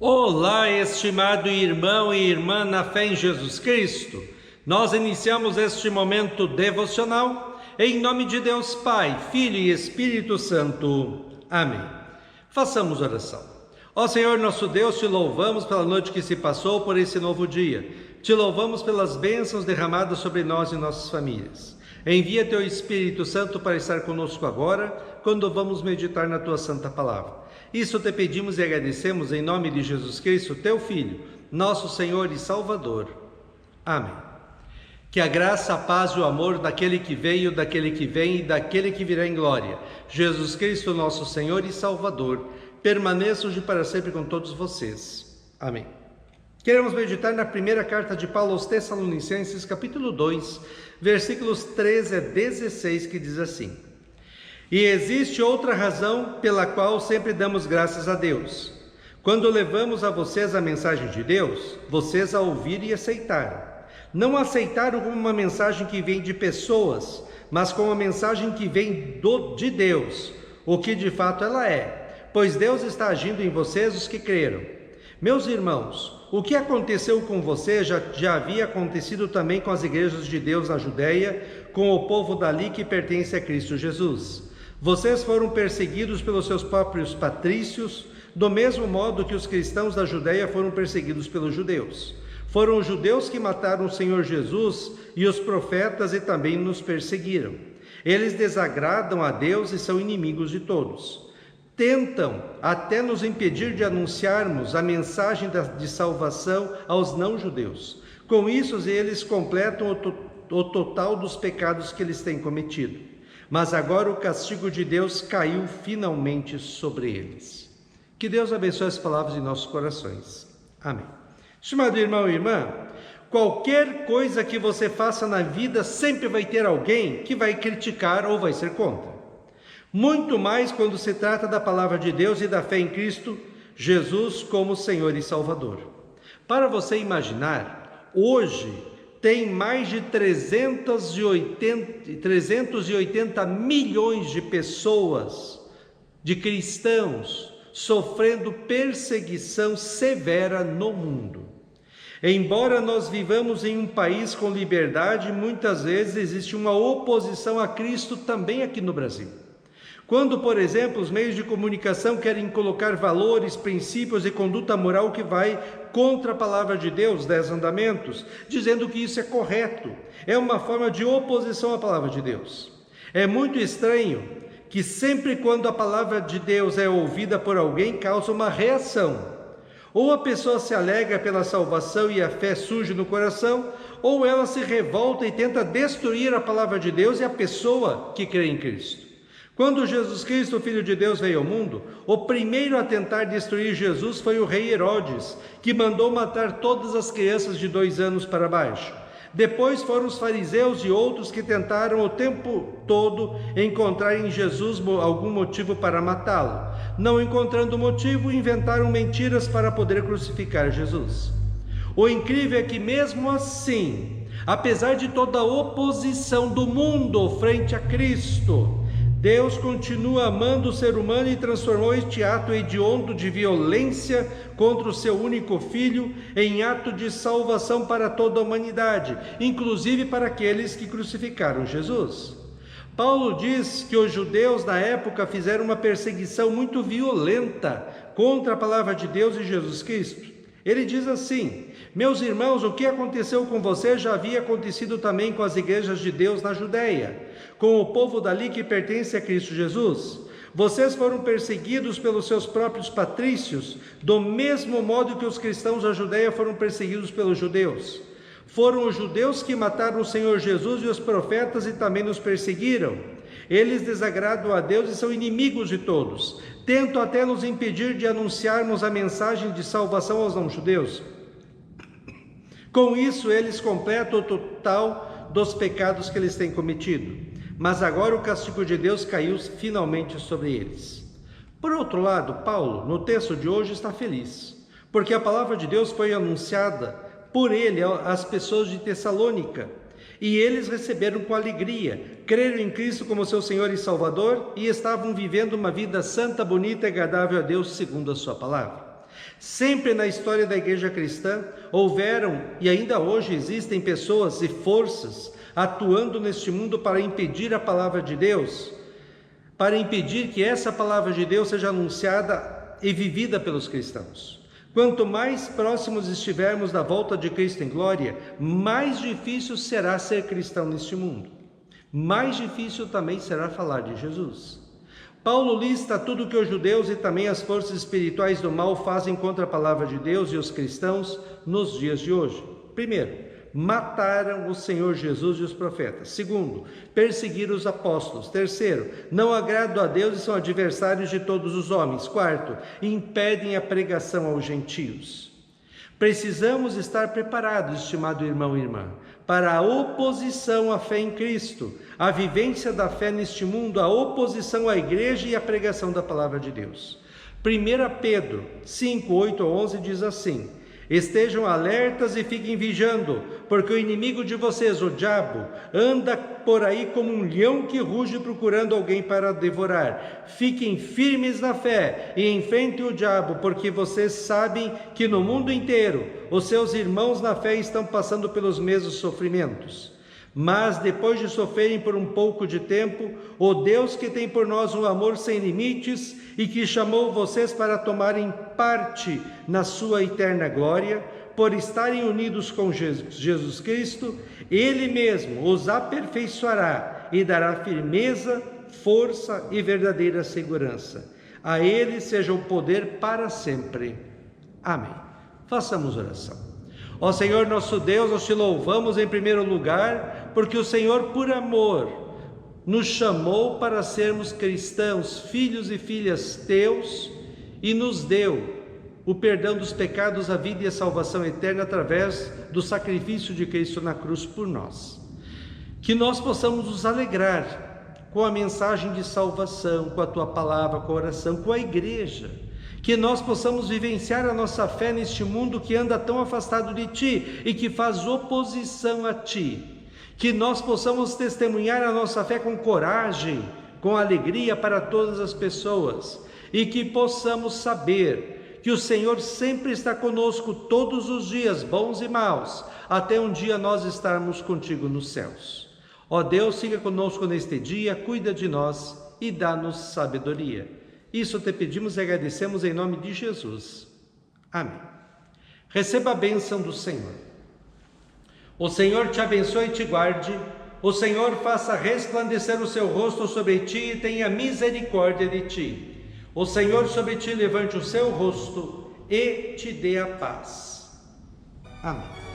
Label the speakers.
Speaker 1: Olá, estimado irmão e irmã na fé em Jesus Cristo. Nós iniciamos este momento devocional em nome de Deus Pai, Filho e Espírito Santo. Amém. Façamos oração. Ó Senhor nosso Deus, te louvamos pela noite que se passou, por esse novo dia. Te louvamos pelas bênçãos derramadas sobre nós e nossas famílias. Envia teu Espírito Santo para estar conosco agora, quando vamos meditar na tua santa palavra. Isso te pedimos e agradecemos em nome de Jesus Cristo, teu Filho, nosso Senhor e Salvador. Amém. Que a graça, a paz e o amor daquele que veio, daquele que vem e daquele que virá em glória, Jesus Cristo, nosso Senhor e Salvador, permaneça hoje para sempre com todos vocês. Amém. Queremos meditar na primeira carta de Paulo aos Tessalonicenses, capítulo 2, versículos 13 a 16, que diz assim: E existe outra razão pela qual sempre damos graças a Deus. Quando levamos a vocês a mensagem de Deus, vocês a ouviram e aceitaram. Não aceitaram como uma mensagem que vem de pessoas, mas como uma mensagem que vem de Deus, o que de fato ela é, pois Deus está agindo em vocês os que creram. Meus irmãos, o que aconteceu com vocês já havia acontecido também com as igrejas de Deus na Judeia, com o povo dali que pertence a Cristo Jesus. Vocês foram perseguidos pelos seus próprios patrícios, do mesmo modo que os cristãos da Judeia foram perseguidos pelos judeus. Foram os judeus que mataram o Senhor Jesus e os profetas e também nos perseguiram. Eles desagradam a Deus e são inimigos de todos. Tentam até nos impedir de anunciarmos a mensagem de salvação aos não-judeus. Com isso, eles completam o total dos pecados que eles têm cometido. Mas agora o castigo de Deus caiu finalmente sobre eles. Que Deus abençoe as palavras em nossos corações. Amém. Estimado irmão e irmã, qualquer coisa que você faça na vida sempre vai ter alguém que vai criticar ou vai ser contra. Muito mais quando se trata da palavra de Deus e da fé em Cristo Jesus como Senhor e Salvador. Para você imaginar, hoje tem mais de 380 milhões de pessoas, de cristãos, sofrendo perseguição severa no mundo. Embora nós vivamos em um país com liberdade, muitas vezes existe uma oposição a Cristo também aqui no Brasil. Quando, por exemplo, os meios de comunicação querem colocar valores, princípios e conduta moral que vai contra a palavra de Deus, 10 mandamentos, dizendo que isso é correto, é uma forma de oposição à palavra de Deus. É muito estranho que sempre quando a palavra de Deus é ouvida por alguém, causa uma reação. Ou a pessoa se alegra pela salvação e a fé surge no coração, ou ela se revolta e tenta destruir a palavra de Deus e a pessoa que crê em Cristo. Quando Jesus Cristo, o Filho de Deus, veio ao mundo, o primeiro a tentar destruir Jesus foi o rei Herodes, que mandou matar todas as crianças de 2 anos para baixo. Depois foram os fariseus e outros que tentaram o tempo todo encontrar em Jesus algum motivo para matá-lo. Não encontrando motivo, inventaram mentiras para poder crucificar Jesus. O incrível é que mesmo assim, apesar de toda a oposição do mundo frente a Cristo, Deus continua amando o ser humano e transformou este ato hediondo de violência contra o seu único filho em ato de salvação para toda a humanidade, inclusive para aqueles que crucificaram Jesus. Paulo diz que os judeus na época fizeram uma perseguição muito violenta contra a palavra de Deus e Jesus Cristo. Ele diz assim: meus irmãos, o que aconteceu com vocês já havia acontecido também com as igrejas de Deus na Judeia, com o povo dali que pertence a Cristo Jesus. Vocês foram perseguidos pelos seus próprios patrícios, do mesmo modo que os cristãos da Judeia foram perseguidos pelos judeus. Foram os judeus que mataram o Senhor Jesus e os profetas e também nos perseguiram. Eles desagradam a Deus e são inimigos de todos. Tentam até nos impedir de anunciarmos a mensagem de salvação aos não-judeus. Com isso, eles completam o total dos pecados que eles têm cometido. Mas agora o castigo de Deus caiu finalmente sobre eles. Por outro lado, Paulo, no texto de hoje, está feliz, porque a palavra de Deus foi anunciada por ele às pessoas de Tessalônica, e eles receberam com alegria, creram em Cristo como seu Senhor e Salvador, e estavam vivendo uma vida santa, bonita e agradável a Deus segundo a sua palavra. Sempre na história da igreja cristã houveram e ainda hoje existem pessoas e forças atuando neste mundo para impedir a palavra de Deus, para impedir que essa palavra de Deus seja anunciada e vivida pelos cristãos. Quanto mais próximos estivermos da volta de Cristo em glória, mais difícil será ser cristão neste mundo. Mais difícil também será falar de Jesus. Paulo lista tudo que os judeus e também as forças espirituais do mal fazem contra a palavra de Deus e os cristãos nos dias de hoje. Primeiro, mataram o Senhor Jesus e os profetas. Segundo, perseguiram os apóstolos. Terceiro, não agradam a Deus e são adversários de todos os homens. Quarto, impedem a pregação aos gentios. Precisamos estar preparados, estimado irmão e irmã, para a oposição à fé em Cristo, a vivência da fé neste mundo, a oposição à igreja e à pregação da palavra de Deus. 1 Pedro 5, 8 a 11 diz assim: estejam alertas e fiquem vigiando, porque o inimigo de vocês, o diabo, anda por aí como um leão que ruge procurando alguém para devorar. Fiquem firmes na fé e enfrentem o diabo, porque vocês sabem que no mundo inteiro os seus irmãos na fé estão passando pelos mesmos sofrimentos. Mas depois de sofrerem por um pouco de tempo, o Deus que tem por nós um amor sem limites e que chamou vocês para tomarem parte na sua eterna glória, por estarem unidos com Jesus Cristo, Ele mesmo os aperfeiçoará e dará firmeza, força e verdadeira segurança. A Ele seja o poder para sempre. Amém. Façamos oração. Ó Senhor nosso Deus, nós te louvamos em primeiro lugar, porque o Senhor, por amor, nos chamou para sermos cristãos, filhos e filhas teus, e nos deu o perdão dos pecados, a vida e a salvação eterna através do sacrifício de Cristo na cruz por nós. Que nós possamos nos alegrar com a mensagem de salvação, com a tua palavra, com a oração, com a igreja. Que nós possamos vivenciar a nossa fé neste mundo que anda tão afastado de Ti e que faz oposição a Ti. Que nós possamos testemunhar a nossa fé com coragem, com alegria para todas as pessoas. E que possamos saber que o Senhor sempre está conosco todos os dias, bons e maus, até um dia nós estarmos contigo nos céus. Ó Deus, siga conosco neste dia, cuida de nós e dá-nos sabedoria. Isso te pedimos e agradecemos em nome de Jesus. Amém. Receba a bênção do Senhor. O Senhor te abençoe e te guarde. O Senhor faça resplandecer o seu rosto sobre ti e tenha misericórdia de ti. O Senhor sobre ti levante o seu rosto e te dê a paz. Amém.